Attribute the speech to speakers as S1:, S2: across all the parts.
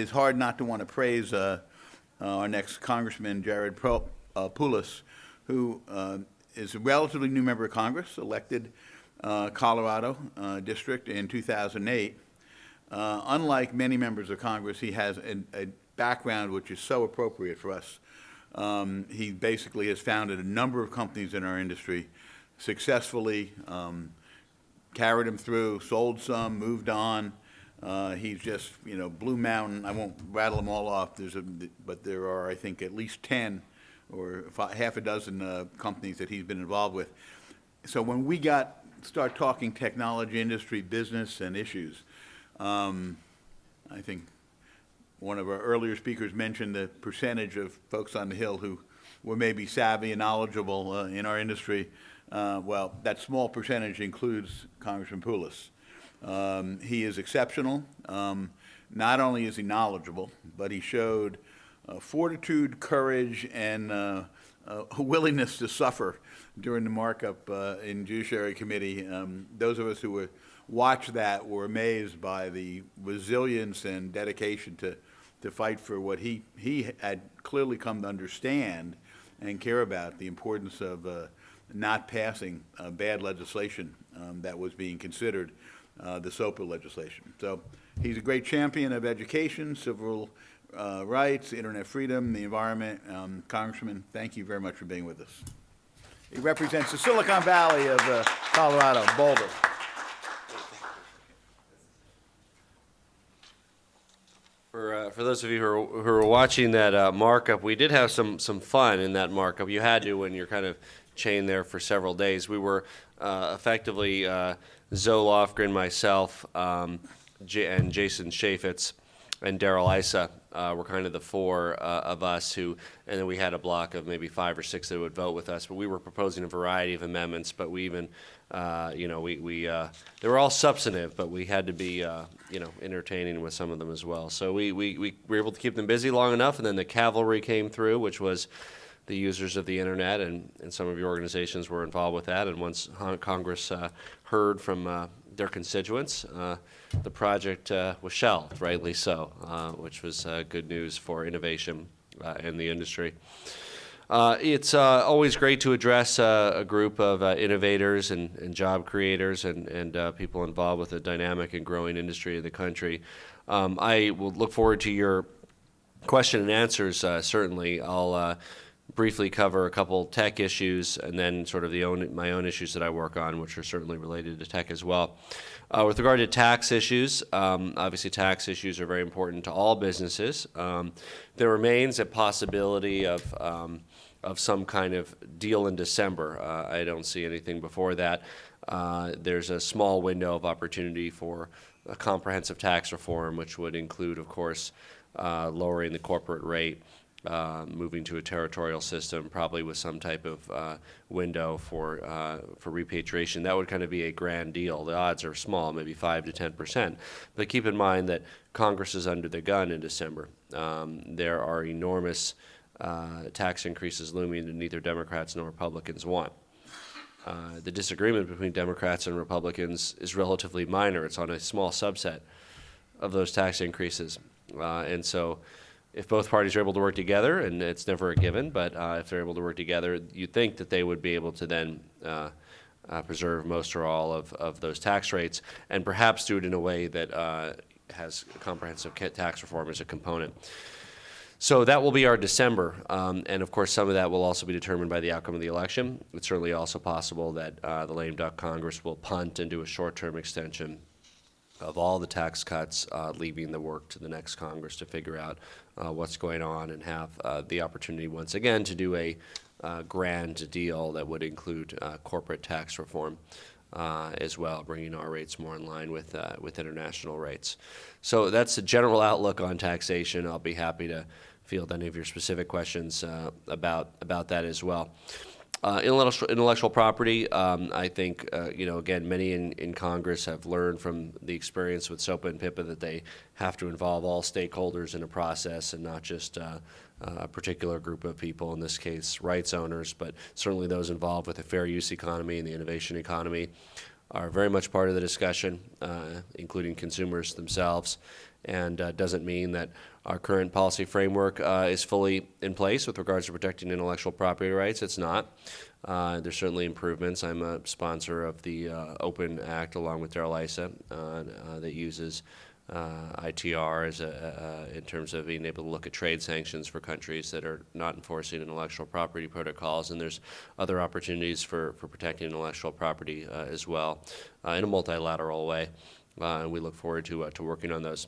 S1: is hard not to want to praise our next Congressman, Jared Polis, who is a relatively new member of Congress, elected Colorado district in 2008. Unlike many members of Congress, he has a background which is so appropriate for us. He basically has founded a number of companies in our industry successfully, carried them through, sold some, moved on. He's just, Blue Mountain. I won't rattle them all off. But there are, I think, at least 10 or half a dozen companies that he's been involved with. So when we start talking technology, industry, business, and issues, I think one of our earlier speakers mentioned the percentage of folks on the Hill who were maybe savvy and knowledgeable in our industry. Well, that small percentage includes Congressman Polis. He is exceptional. Not only is he knowledgeable, but he showed fortitude, courage, and a willingness to suffer during the markup in Judiciary Committee. Those of us who watched that were amazed by the resilience and dedication to fight for what he had clearly come to understand and care about, the importance of not passing bad legislation that was being considered, the SOPA legislation. So he's a great champion of education, civil rights, internet freedom, the environment. Congressman, thank you very much for being with us. He represents the Silicon Valley of Colorado, Boulder.
S2: For those of you who are watching that markup, we did have some fun in that markup. You had to when you're kind of chained there for several days. We were effectively Zoe Lofgren, myself, and Jason Chaffetz, and Daryl Issa were kind of the four of us and then we had a block of maybe 5 or 6 that would vote with us. But we were proposing a variety of amendments. But we even, they were all substantive, but we had to be, entertaining with some of them as well. So we were able to keep them busy long enough, and then the cavalry came through, which was the users of the internet, and some of your organizations were involved with that. And once Congress heard from their constituents, the project was shelved, rightly so, which was good news for innovation in the industry. It's always great to address a group of innovators and job creators and people involved with a dynamic and growing industry in the country. I will look forward to your question and answers, certainly. I'll briefly cover a couple tech issues and then sort of my own issues that I work on, which are certainly related to tech as well. With regard to tax issues, obviously tax issues are very important to all businesses. There remains a possibility of some kind of deal in December. I don't see anything before that. There's a small window of opportunity for a comprehensive tax reform, which would include, of course, lowering the corporate rate, moving to a territorial system, probably with some type of window for repatriation. That would kind of be a grand deal. The odds are small, maybe 5 to 10%. But keep in mind that Congress is under the gun in December. There are enormous tax increases looming that neither Democrats nor Republicans want. The disagreement between Democrats and Republicans is relatively minor. It's on a small subset of those tax increases. And so if both parties are able to work together, and it's never a given, but if they're able to work together, you'd think that they would be able to then preserve most or all of those tax rates, and perhaps do it in a way that has comprehensive tax reform as a component. So that will be our December, and of course some of that will also be determined by the outcome of the election. It's certainly also possible that the lame duck Congress will punt and do a short-term extension of all the tax cuts, leaving the work to the next Congress to figure out what's going on and have the opportunity once again to do a grand deal that would include corporate tax reform as well, bringing our rates more in line with international rates. So that's the general outlook on taxation. I'll be happy to field any of your specific questions about that as well. Intellectual property, I think, again, many in Congress have learned from the experience with SOPA and PIPA that they have to involve all stakeholders in a process and not just a particular group of people, in this case rights owners, but certainly those involved with the fair use economy and the innovation economy. are very much part of the discussion, including consumers themselves, and doesn't mean that our current policy framework is fully in place with regards to protecting intellectual property rights. It's not. There's certainly improvements. I'm a sponsor of the Open Act along with Darrell Issa that uses ITR as in terms of being able to look at trade sanctions for countries that are not enforcing intellectual property protocols, and there's other opportunities for protecting intellectual property as well in a multilateral way, and we look forward to working on those.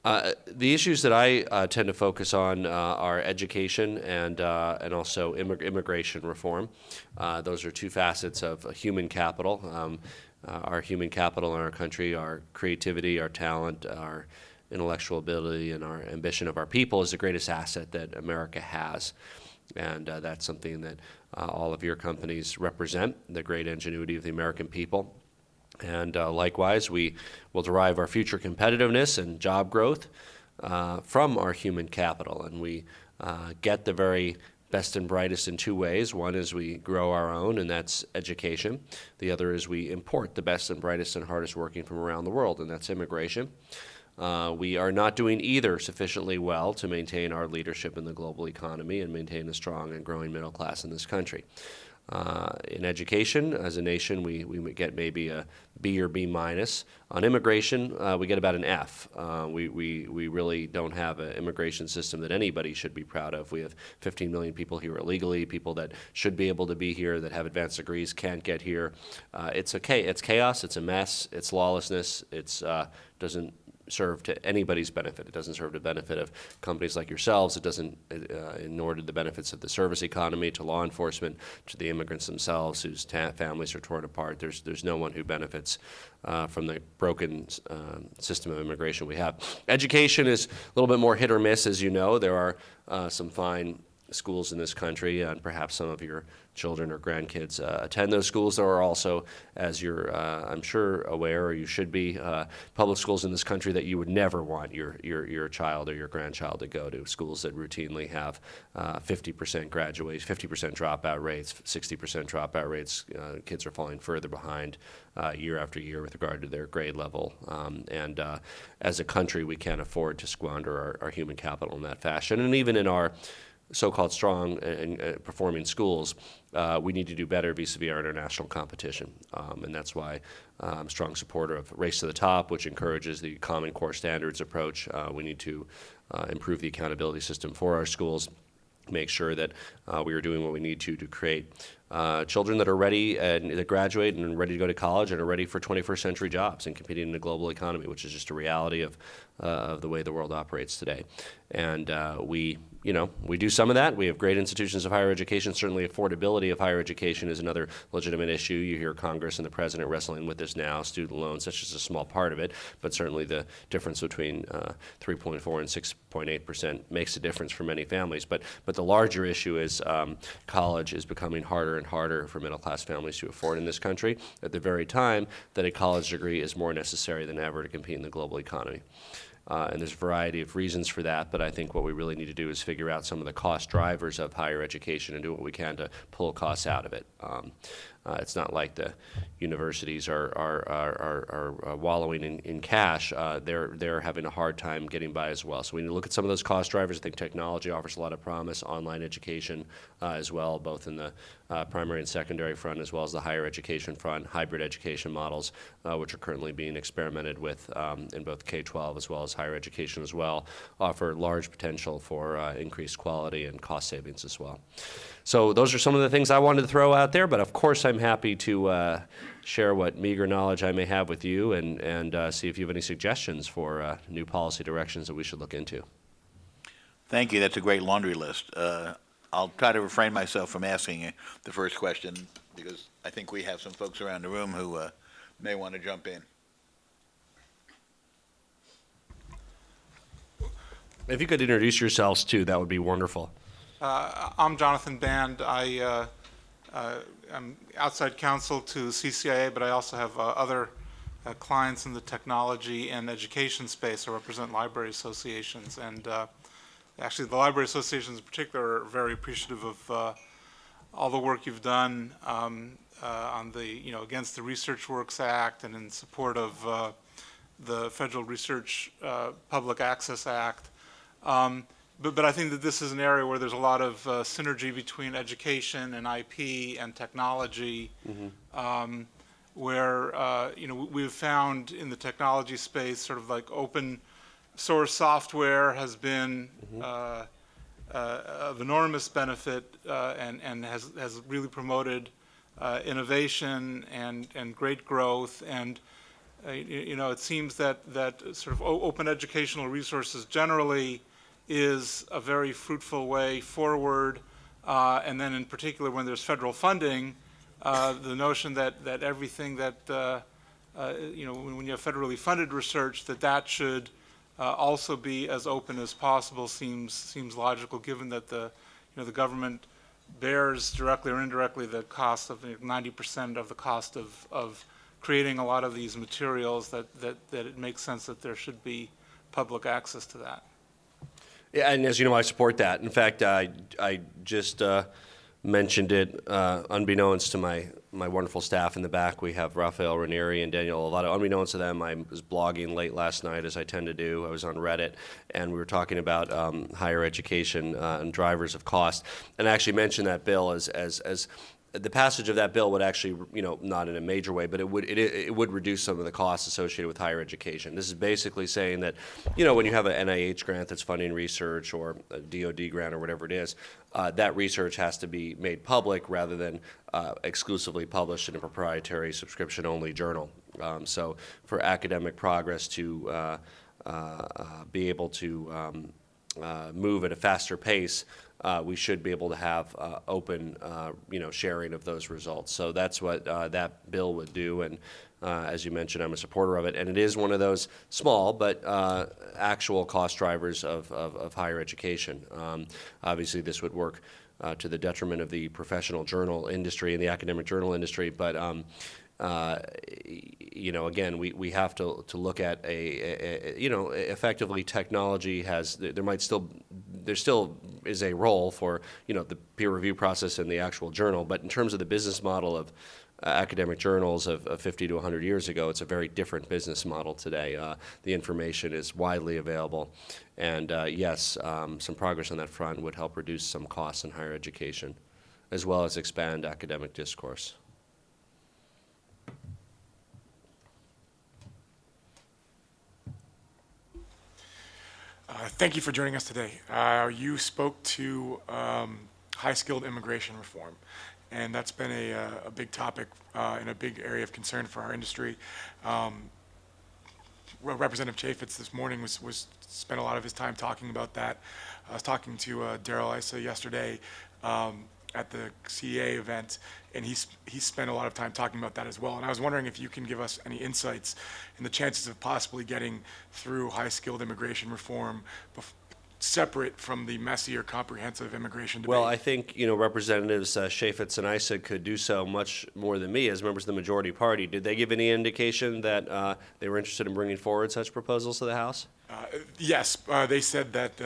S2: The issues that I tend to focus on are education and also immigration reform. Those are two facets of human capital. Our human capital in our country, our creativity, our talent, our intellectual ability, and our ambition of our people is the greatest asset that America has. And that's something that all of your companies represent, the great ingenuity of the American people. And likewise, we will derive our future competitiveness and job growth from our human capital. And we get the very best and brightest in two ways. One is we grow our own, and that's education. The other is we import the best and brightest and hardest working from around the world, and that's immigration. We are not doing either sufficiently well to maintain our leadership in the global economy and maintain a strong and growing middle class in this country. In education, as a nation, we get maybe a B or B minus. On immigration, we get about an F. We really don't have an immigration system that anybody should be proud of. We have 15 million people here illegally, people that should be able to be here, that have advanced degrees, can't get here. It's chaos, it's a mess, it's lawlessness, it's doesn't serve to anybody's benefit. It doesn't serve the benefit of companies like yourselves. It doesn't, nor do the benefits of the service economy, to law enforcement, to the immigrants themselves whose families are torn apart. There's no one who benefits from the broken system of immigration we have. Education is a little bit more hit or miss, as you know. There are some fine schools in this country, and perhaps some of your children or grandkids attend those schools. There are also, as you're, I'm sure, aware, or you should be, public schools in this country that you would never want your child or your grandchild to go to. Schools that routinely have 50% graduation, 50% dropout rates, 60% dropout rates. Kids are falling further behind year after year with regard to their grade level. And as a country, we can't afford to squander our human capital in that fashion. And even in our so-called strong and performing schools, we need to do better vis-a-vis our international competition. And that's why I'm a strong supporter of Race to the Top, which encourages the Common Core Standards approach. We need to improve the accountability system for our schools, make sure that we are doing what we need to create children that are ready and that graduate and ready to go to college and are ready for 21st century jobs and competing in the global economy, which is just a reality of the way the world operates today. And we do some of that. We have great institutions of higher education. Certainly affordability of higher education is another legitimate issue. You hear Congress and the President wrestling with this now. Student loans, that's just a small part of it, but certainly the difference between 3.4 and 6.8% makes a difference for many families. But the larger issue is college is becoming harder and harder for middle-class families to afford in this country at the very time that a college degree is more necessary than ever to compete in the global economy. And there's a variety of reasons for that, but I think what we really need to do is figure out some of the cost drivers of higher education and do what we can to pull costs out of it. It's not like the universities are wallowing in cash. They're having a hard time getting by as well. So we need to look at some of those cost drivers. I think technology offers a lot of promise, online education as well, both in the primary and secondary front as well as the higher education front, hybrid education models, which are currently being experimented with in both K-12 as well as higher education as well, offer large potential for increased quality and cost savings as well. So those are some of the things I wanted to throw out there, but of course I'm happy to share what meager knowledge I may have with you and see if you have any suggestions for new policy directions that we should look into.
S1: Thank you. That's a great laundry list. I'll try to refrain myself from asking you the first question because I think we have some folks around the room who may want to jump in.
S2: If you could introduce yourselves too, that would be wonderful.
S3: I'm Jonathan Band. I'm outside counsel to CCIA, but I also have other clients in the technology and education space. I represent library associations, and actually the library associations in particular are very appreciative of all the work you've done on the, against the Research Works Act and in support of the Federal Research Public Access Act. But I think that this is an area where there's a lot of synergy between education and IP and technology, where we've found in the technology space sort of like open source software has been of enormous benefit and has really promoted innovation and great growth. And it seems that sort of open educational resources generally is a very fruitful way forward, and then in particular when there's federal funding, the notion that everything that when you have federally funded research, that should also be as open as possible seems logical, given that the government bears directly or indirectly the cost of 90% of the cost of creating a lot of these materials. That it makes sense that there should be public access to that.
S2: Yeah, and as you know, I support that. In fact, I just mentioned it unbeknownst to my wonderful staff in the back. We have Rafael Ranieri and Daniel Lovato. Unbeknownst to them, I was blogging late last night, as I tend to do. I was on Reddit, and we were talking about higher education and drivers of cost. And I actually mentioned that bill as the passage of that bill would actually, not in a major way, but it would reduce some of the costs associated with higher education. This is basically saying that, when you have an NIH grant that's funding research or a DoD grant or whatever it is, that research has to be made public rather than exclusively published in a proprietary subscription-only journal. So for academic progress to be able to move at a faster pace, we should be able to have open, sharing of those results. So that's what that bill would do, and as you mentioned, I'm a supporter of it. And it is one of those small but actual cost drivers of higher education. Obviously, this would work to the detriment of the professional journal industry and the academic journal industry, but again, we have to look at effectively technology there still is a role for, the peer review process and the actual journal, but in terms of the business model of academic journals of 50 to 100 years ago, it's a very different business model today. The information is widely available, and yes, some progress on that front would help reduce some costs in higher education, as well as expand academic discourse.
S4: Thank you for joining us today. You spoke to high-skilled immigration reform, and that's been a big topic and a big area of concern for our industry. Representative Chaffetz this morning spent a lot of his time talking about that. I was talking to Daryl Issa yesterday at the CCIA event, and he spent a lot of time talking about that as well. And I was wondering if you can give us any insights in the chances of possibly getting through high-skilled immigration reform separate from the messier comprehensive immigration debate.
S2: Well, I think, Representatives Chaffetz and Issa could do so much more than me as members of the majority party. Did they give any indication that they were interested in bringing forward such proposals to the House?
S4: Yes, they said that,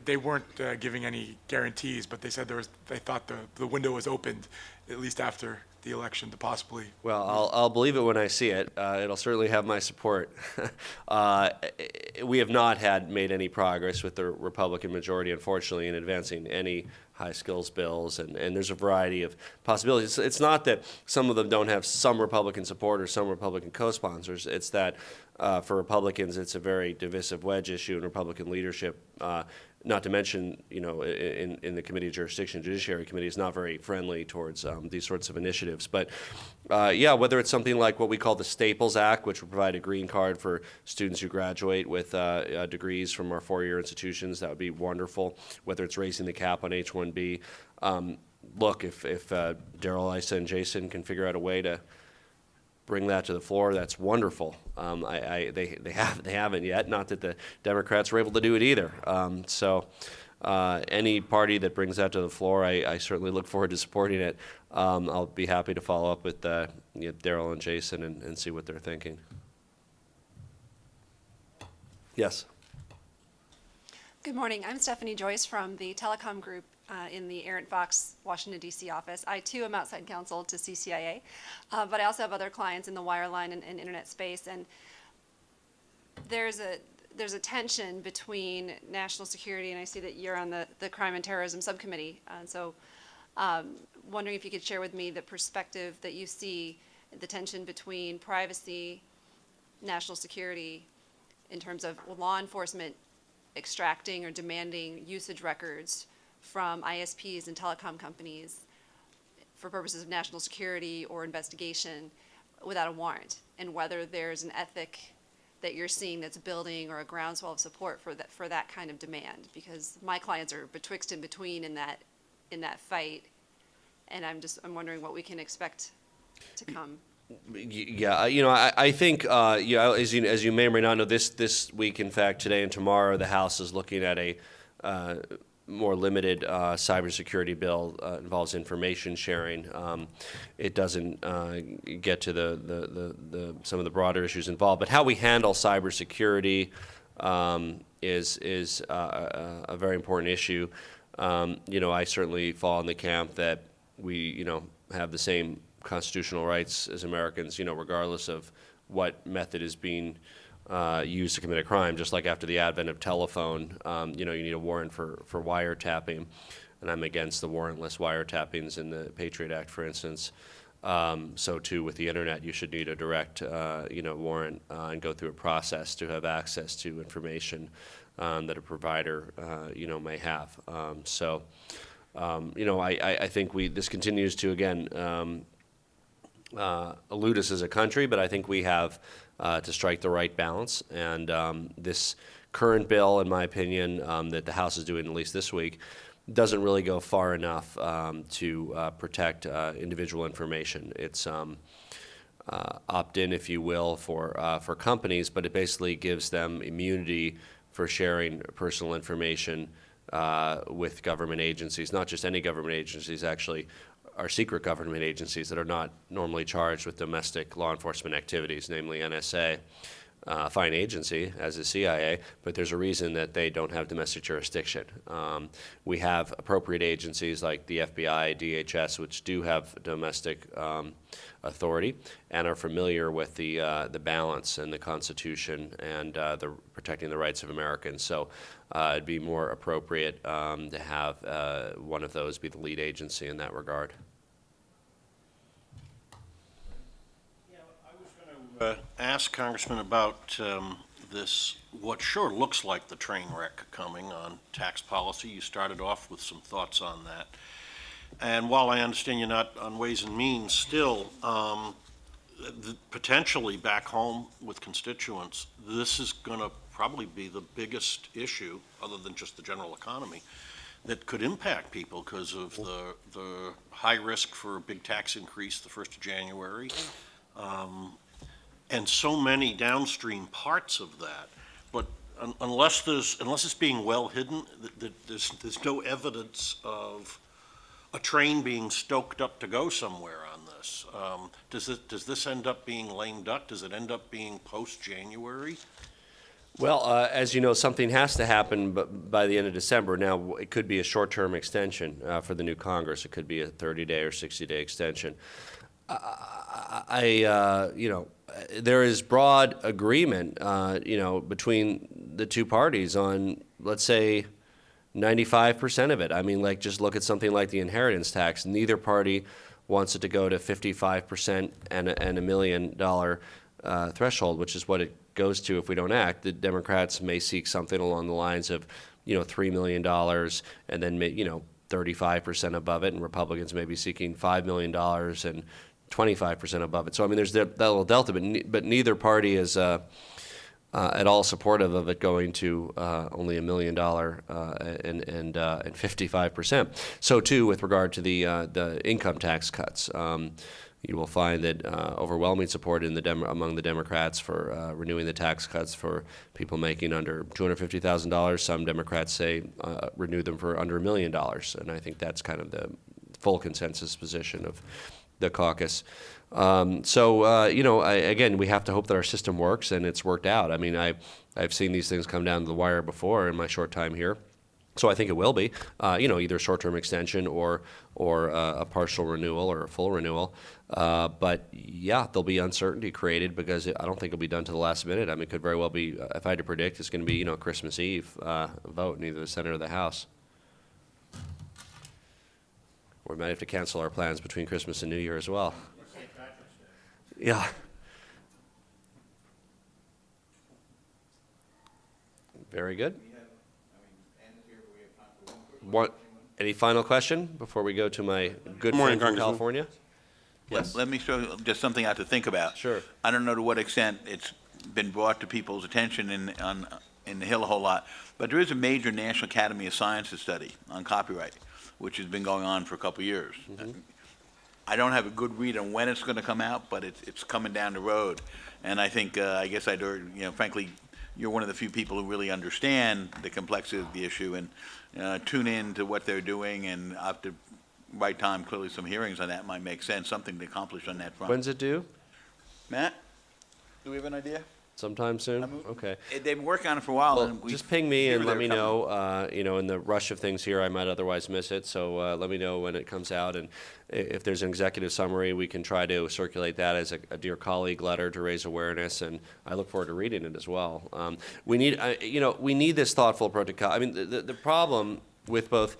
S4: they weren't giving any guarantees, but they said they thought the window was opened, at least after the election, to possibly.
S2: Well, I'll believe it when I see it. It'll certainly have my support. We have not made any progress with the Republican majority, unfortunately, in advancing any high skills bills, and there's a variety of possibilities. It's not that some of them don't have some Republican support or some Republican co-sponsors. It's that for Republicans, it's a very divisive wedge issue in Republican leadership. Not to mention, in the Committee of Jurisdiction, Judiciary Committee is not very friendly towards these sorts of initiatives. But whether it's something like what we call the Staples Act, which would provide a green card for students who graduate with degrees from our four-year institutions, that would be wonderful. Whether it's raising the cap on H-1B. Look, if Daryl, Issa, and Jason can figure out a way to bring that to the floor, that's wonderful. They haven't yet. Not that the Democrats were able to do it either. So any party that brings that to the floor, I certainly look forward to supporting it. I'll be happy to follow up with Daryl and Jason and see what they're thinking. Yes.
S5: Good morning. I'm Stephanie Joyce from the Telecom Group in the Aaron Fox, Washington, D.C. office. I, too, am outside counsel to CCIA, but I also have other clients in the wireline and internet space. And there's a tension between national security, and I see that you're on the Crime and Terrorism Subcommittee. And so wondering if you could share with me the perspective that you see, the tension between privacy, national security, in terms of law enforcement extracting or demanding usage records from ISPs and telecom companies for purposes of national security or investigation without a warrant, and whether there's an ethic that you're seeing that's building or a groundswell of support for that kind of demand. Because my clients are betwixt and between in that fight, and I'm wondering what we can expect to come.
S2: Yeah, I think, as you may or may not know, this week, in fact, today and tomorrow, the House is looking at a more limited cybersecurity bill. Involves information sharing. It doesn't get to the some of the broader issues involved, but how we handle cybersecurity is a very important issue. I certainly fall in the camp that we have the same constitutional rights as Americans, regardless of what method is being used to commit a crime. Just like after the advent of telephone, you need a warrant for wiretapping, and I'm against the warrantless wiretappings in the Patriot Act, for instance. So too with the internet, you should need a direct, warrant and go through a process to have access to information that a provider, may have. I think this continues to again. Elude us as a country, but I think we have to strike the right balance. And this current bill, in my opinion, that the House is doing at least this week, doesn't really go far enough to protect individual information. It's opt-in, if you will, for companies, but it basically gives them immunity for sharing personal information with government agencies, not just any government agencies, actually. Are secret government agencies that are not normally charged with domestic law enforcement activities, namely NSA, a fine agency as the CIA, but there's a reason that they don't have domestic jurisdiction. We have appropriate agencies like the FBI, DHS, which do have domestic authority and are familiar with the balance and the Constitution and the protecting the rights of Americans. So it'd be more appropriate to have one of those be the lead agency in that regard.
S6: Ask Congressman about this, what sure looks like the train wreck coming on tax policy. You started off with some thoughts on that. And while I understand you're not on Ways and Means still, potentially back home with constituents, this is going to probably be the biggest issue, other than just the general economy, that could impact people because of the high risk for a big tax increase the 1st of January. And so many downstream parts of that, but unless it's being well hidden, there's no evidence of a train being stoked up to go somewhere on this. Does this end up being lame duck? Does it end up being post-January?
S2: Well, as you know, something has to happen by the end of December. Now, it could be a short-term extension for the new Congress. It could be a 30-day or 60-day extension. There is broad agreement, between the two parties on, let's say, 95% of it. I mean, just look at something like the inheritance tax. Neither party wants it to go to 55% and a $1 million threshold, which is what it goes to if we don't act. The Democrats may seek something along the lines of, $3 million and then, 35% above it, and Republicans may be seeking $5 million and 25% above it. So, I mean, there's that little delta, but neither party is at all supportive of it going to only $1 million and 55%. So, too, with regard to the income tax cuts. You will find that overwhelming support among the Democrats for renewing the tax cuts for people making under $250,000. Some Democrats say renew them for under $1 million, and I think that's kind of the full consensus position of the caucus. Again, we have to hope that our system works, and it's worked out. I mean, I've seen these things come down to the wire before in my short time here. So I think it will be, either a short-term extension or a partial renewal or a full renewal. But yeah, there'll be uncertainty created because I don't think it'll be done to the last minute. I mean, it could very well be, if I had to predict, it's going to be, Christmas Eve vote in either the Senate or the House. Or we might have to cancel our plans between Christmas and New Year as well. Yeah. Very good. Any final question before we go to my good
S6: Morning,
S2: friend from
S6: Congressman.
S2: California?
S1: Let me throw just something out to think about.
S2: Sure.
S1: I don't know to what extent it's been brought to people's attention in the Hill a whole lot, but there is a major National Academy of Sciences study on copyright, which has been going on for a couple of years. I don't have a good read on when it's going to come out, but it's coming down the road. And I think, I guess I'd urge, frankly, you're one of the few people who really understand the complexity of the issue, and tune in to what they're doing, and at the right time, clearly some hearings on that might make sense, something to accomplish on that front.
S2: When's it due?
S1: Matt, do we have an idea?
S2: Sometime soon? Okay.
S1: They've been working on it for a while.
S2: Well,
S1: and we
S2: just ping me
S1: hear
S2: and let
S1: they're
S2: me
S1: coming.
S2: know, in the rush of things here, I might otherwise miss it. So let me know when it comes out. And if there's an executive summary, we can try to circulate that as a dear colleague letter to raise awareness. And I look forward to reading it as well. We need this thoughtful approach to I mean, the problem with both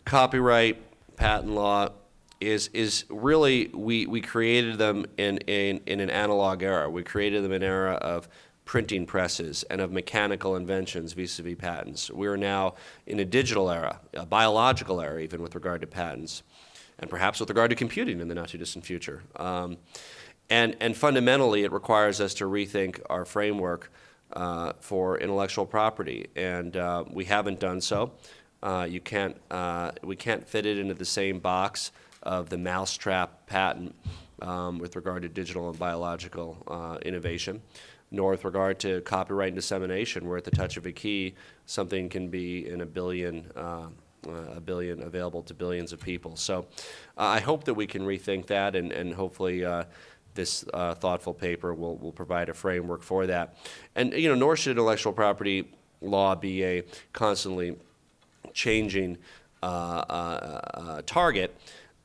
S2: copyright, patent law, is really we created them in an analog era. We created them in an era of printing presses and of mechanical inventions vis-a-vis patents. We are now in a digital era, a biological era even with regard to patents, and perhaps with regard to computing in the not-too-distant future. And fundamentally, it requires us to rethink our framework for intellectual property, and we haven't done so. We can't fit it into the same box of the mousetrap patent with regard to digital and biological innovation, nor with regard to copyright and dissemination, where at the touch of a key, something can be in a billion available to billions of people. So I hope that we can rethink that, and hopefully this thoughtful paper will provide a framework for that. And nor should intellectual property law be a constantly changing target.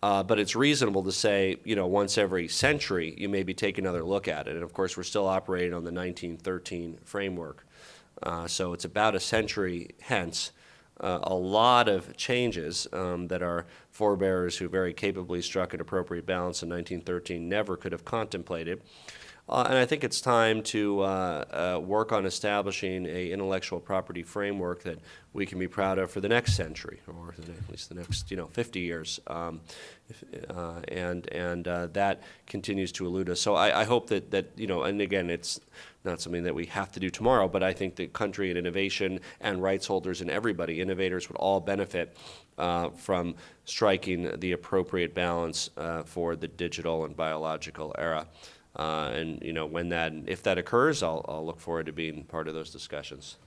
S2: But it's reasonable to say, once every century, you maybe take another look at it. And of course, we're still operating on the 1913 framework. So it's about a century hence. A lot of changes that our forebears who very capably struck an appropriate balance in 1913 never could have contemplated. And I think it's time to work on establishing an intellectual property framework that we can be proud of for the next century, or at least the next 50 years. And that continues to elude us. So I hope that and again, it's not something that we have to do tomorrow, but I think the country and innovation and rights holders and everybody, innovators, would all benefit from striking the appropriate balance for the digital and biological era. And if that occurs, I'll look forward to being part of those discussions.